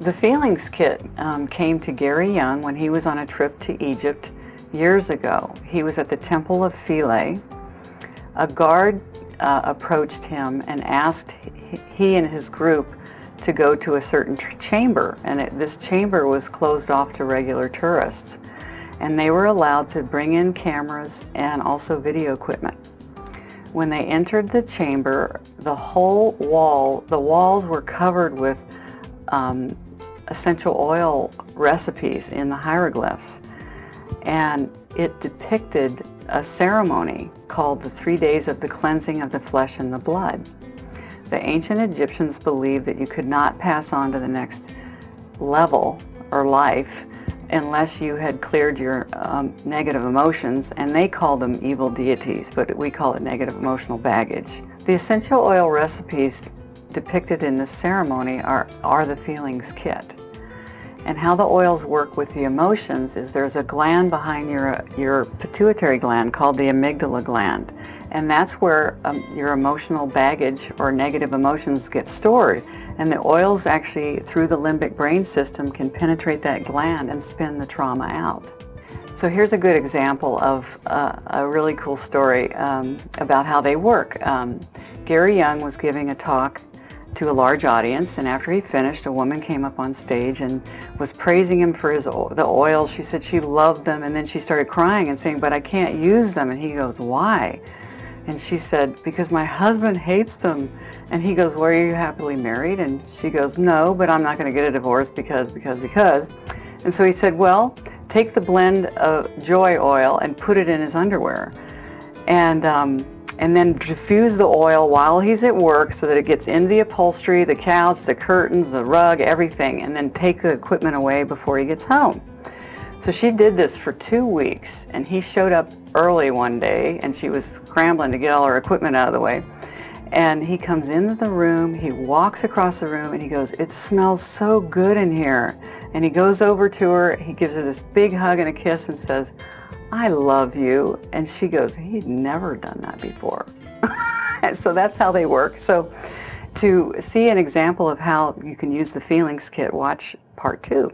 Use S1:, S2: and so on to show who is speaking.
S1: The Feelings Kit came to Gary Young when he was on a trip to Egypt years ago. He was at the Temple of Philae. A guard approached him and asked he and his group to go to a certain chamber, and this chamber was closed off to regular tourists, and they were allowed to bring in cameras and also video equipment. When they entered the chamber, the walls were covered with essential oil recipes in the hieroglyphs, and it depicted a ceremony called the 3 days of the cleansing of the flesh and the blood. The ancient Egyptians believed that you could not pass on to the next level or life unless you had cleared your negative emotions, and they called them evil deities, but we call it negative emotional baggage. The essential oil recipes depicted in this ceremony are the Feelings Kit. And how the oils work with the emotions is there's a gland behind your pituitary gland called the amygdala gland, and that's where your emotional baggage or negative emotions get stored, and the oils actually through the limbic brain system can penetrate that gland and spin the trauma out. So here's a good example of a really cool story about how they work. Gary Young was giving a talk to a large audience, and after he finished, a woman came up on stage and was praising him for the oils. She said she loved them, and then she started crying and saying, "But I can't use them." And he goes, "Why?" And she said, "Because my husband hates them." And he goes, "Well, are you happily married?" And she goes, "No, but I'm not going to get a divorce because. And so he said, "Well, take the blend of joy oil and put it in his underwear, and then diffuse the oil while he's at work so that it gets into the upholstery, the couch, the curtains, the rug, everything, and then take the equipment away before he gets home." So she did this for 2 weeks, and he showed up early one day, and she was scrambling to get all her equipment out of the way. And he comes into the room, he walks across the room, and he goes, "It smells so good in here." And he goes over to her, he gives her this big hug and a kiss and says, "I love you." And she goes, he'd never done that before. So that's how they work. So to see an example of how you can use the Feelings Kit, watch part 2.